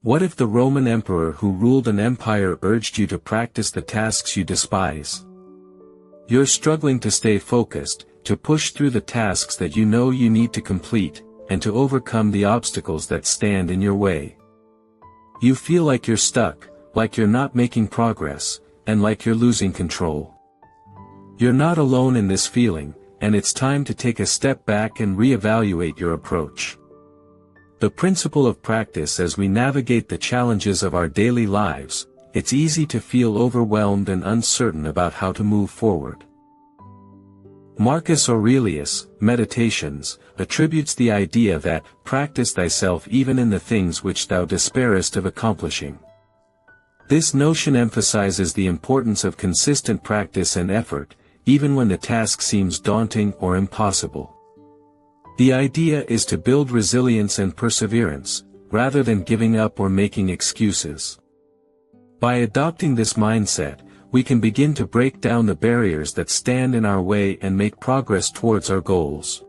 What if the Roman emperor who ruled an empire urged you to practice the tasks you despise? You're struggling to stay focused, to push through the tasks that you know you need to complete, and to overcome the obstacles that stand in your way. You feel like you're stuck, like you're not making progress, and like you're losing control. You're not alone in this feeling, and it's time to take a step back and reevaluate your approach. The principle of practice. As we navigate the challenges of our daily lives, it's easy to feel overwhelmed and uncertain about how to move forward. Marcus Aurelius, Meditations, attributes the idea that, practice thyself even in the things which thou despairest of accomplishing. This notion emphasizes the importance of consistent practice and effort, even when the task seems daunting or impossible. The idea is to build resilience and perseverance, rather than giving up or making excuses. By adopting this mindset, we can begin to break down the barriers that stand in our way and make progress towards our goals.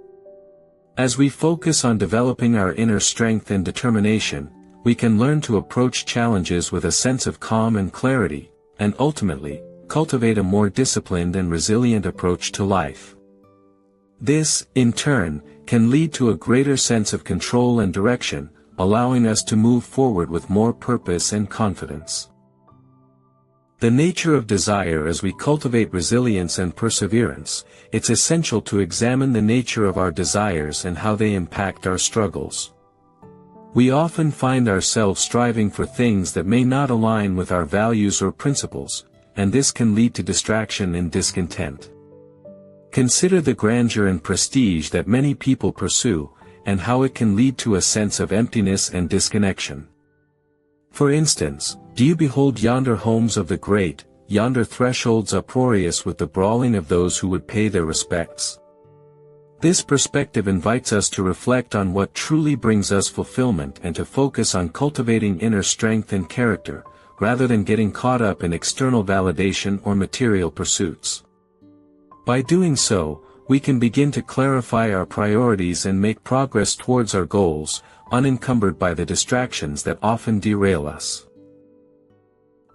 As we focus on developing our inner strength and determination, we can learn to approach challenges with a sense of calm and clarity, and ultimately, cultivate a more disciplined and resilient approach to life. This, in turn, can lead to a greater sense of control and direction, allowing us to move forward with more purpose and confidence. The nature of desire. As we cultivate resilience and perseverance, it's essential to examine the nature of our desires and how they impact our struggles. We often find ourselves striving for things that may not align with our values or principles, and this can lead to distraction and discontent. Consider the grandeur and prestige that many people pursue, and how it can lead to a sense of emptiness and disconnection. For instance, do you behold yonder homes of the great, yonder thresholds uproarious with the brawling of those who would pay their respects? This perspective invites us to reflect on what truly brings us fulfillment and to focus on cultivating inner strength and character, rather than getting caught up in external validation or material pursuits. By doing so, we can begin to clarify our priorities and make progress towards our goals, unencumbered by the distractions that often derail us.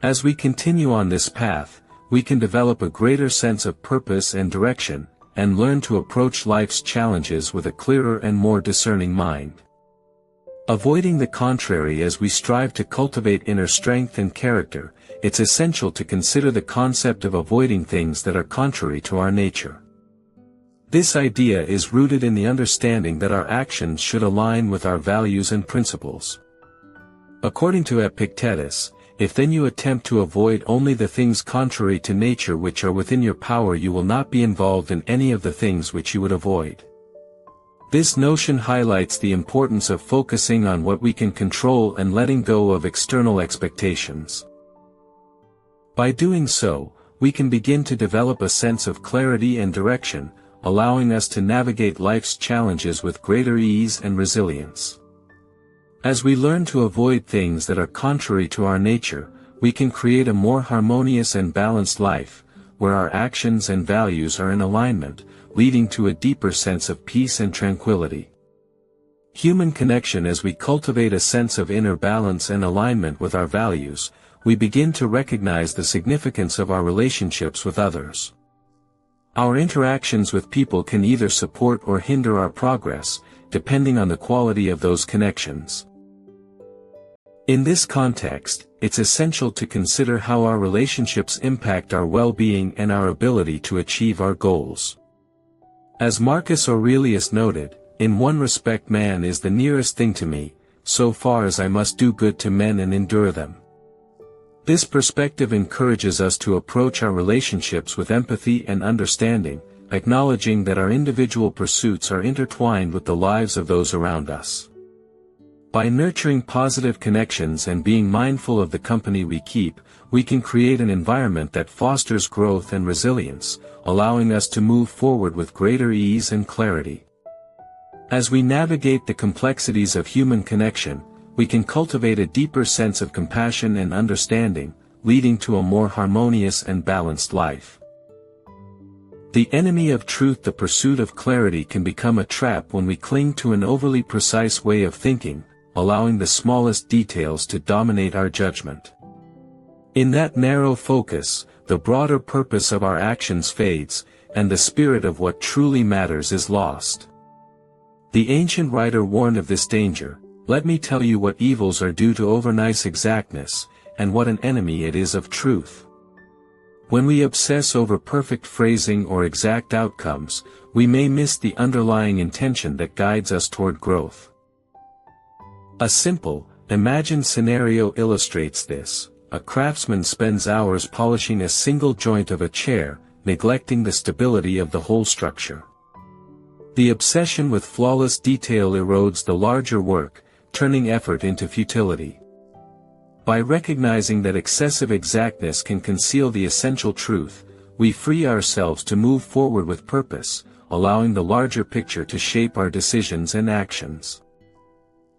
As we continue on this path, we can develop a greater sense of purpose and direction, and learn to approach life's challenges with a clearer and more discerning mind. Avoiding the contrary. As we strive to cultivate inner strength and character, it's essential to consider the concept of avoiding things that are contrary to our nature. This idea is rooted in the understanding that our actions should align with our values and principles. According to Epictetus, if then you attempt to avoid only the things contrary to nature which are within your power, you will not be involved in any of the things which you would avoid. This notion highlights the importance of focusing on what we can control and letting go of external expectations. By doing so, we can begin to develop a sense of clarity and direction, allowing us to navigate life's challenges with greater ease and resilience. As we learn to avoid things that are contrary to our nature, we can create a more harmonious and balanced life, where our actions and values are in alignment, leading to a deeper sense of peace and tranquility. Human connection. As we cultivate a sense of inner balance and alignment with our values, we begin to recognize the significance of our relationships with others. Our interactions with people can either support or hinder our progress, depending on the quality of those connections. In this context, it's essential to consider how our relationships impact our well-being and our ability to achieve our goals. As Marcus Aurelius noted, "In one respect man is the nearest thing to me, so far as I must do good to men and endure them." This perspective encourages us to approach our relationships with empathy and understanding, acknowledging that our individual pursuits are intertwined with the lives of those around us. By nurturing positive connections and being mindful of the company we keep, we can create an environment that fosters growth and resilience, allowing us to move forward with greater ease and clarity. As we navigate the complexities of human connection, we can cultivate a deeper sense of compassion and understanding, leading to a more harmonious and balanced life. The enemy of truth. The pursuit of clarity can become a trap when we cling to an overly precise way of thinking, allowing the smallest details to dominate our judgment. In that narrow focus, the broader purpose of our actions fades, and the spirit of what truly matters is lost. The ancient writer warned of this danger. Let me tell you what evils are due to overnice exactness, and what an enemy it is of truth. When we obsess over perfect phrasing or exact outcomes, we may miss the underlying intention that guides us toward growth. A simple, imagined scenario illustrates this. A craftsman spends hours polishing a single joint of a chair, neglecting the stability of the whole structure. The obsession with flawless detail erodes the larger work, turning effort into futility. By recognizing that excessive exactness can conceal the essential truth, we free ourselves to move forward with purpose, allowing the larger picture to shape our decisions and actions.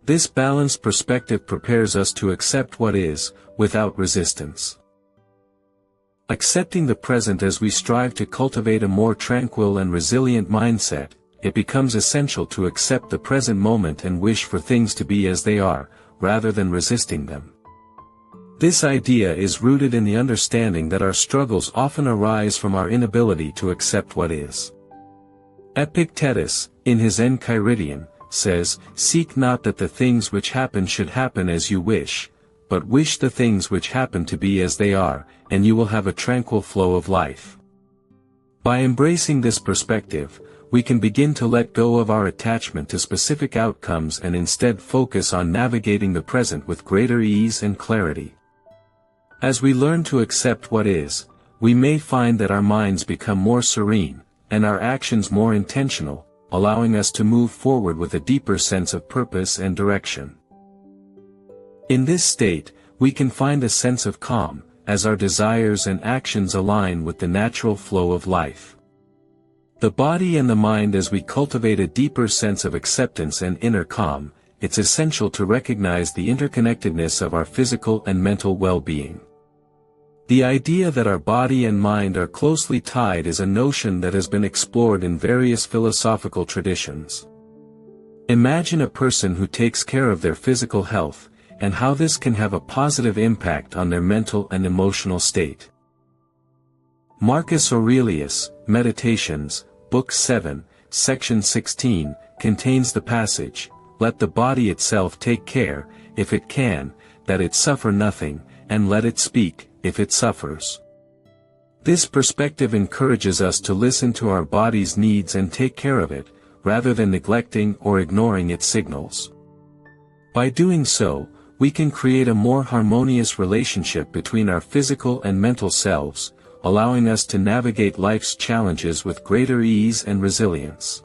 This balanced perspective prepares us to accept what is, without resistance. Accepting the present as we strive to cultivate a more tranquil and resilient mindset, it becomes essential to accept the present moment and wish for things to be as they are, rather than resisting them. This idea is rooted in the understanding that our struggles often arise from our inability to accept what is. Epictetus, in his Enchiridion, says, "Seek not that the things which happen should happen as you wish, but wish the things which happen to be as they are, and you will have a tranquil flow of life." By embracing this perspective, we can begin to let go of our attachment to specific outcomes and instead focus on navigating the present with greater ease and clarity. As we learn to accept what is, we may find that our minds become more serene, and our actions more intentional, allowing us to move forward with a deeper sense of purpose and direction. In this state, we can find a sense of calm, as our desires and actions align with the natural flow of life. The body and the mind. As we cultivate a deeper sense of acceptance and inner calm, it's essential to recognize the interconnectedness of our physical and mental well-being. The idea that our body and mind are closely tied is a notion that has been explored in various philosophical traditions. Imagine a person who takes care of their physical health, and how this can have a positive impact on their mental and emotional state. Marcus Aurelius, Meditations, Book 7, Section 16, contains the passage, "Let the body itself take care, if it can, that it suffer nothing, and let it speak, if it suffers." This perspective encourages us to listen to our body's needs and take care of it, rather than neglecting or ignoring its signals. By doing so, we can create a more harmonious relationship between our physical and mental selves, allowing us to navigate life's challenges with greater ease and resilience.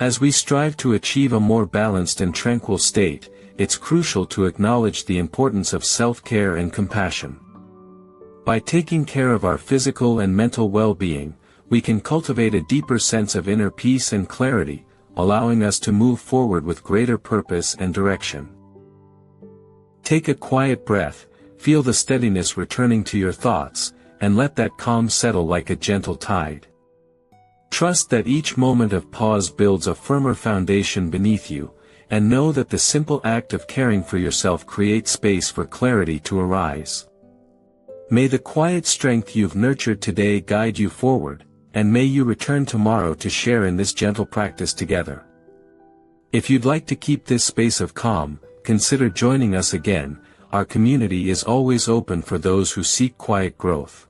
As we strive to achieve a more balanced and tranquil state, it's crucial to acknowledge the importance of self-care and compassion. By taking care of our physical and mental well-being, we can cultivate a deeper sense of inner peace and clarity, allowing us to move forward with greater purpose and direction. Take a quiet breath, feel the steadiness returning to your thoughts, and let that calm settle like a gentle tide. Trust that each moment of pause builds a firmer foundation beneath you, and know that the simple act of caring for yourself creates space for clarity to arise. May the quiet strength you've nurtured today guide you forward, and may you return tomorrow to share in this gentle practice together. If you'd like to keep this space of calm, consider joining us again. Our community is always open for those who seek quiet growth.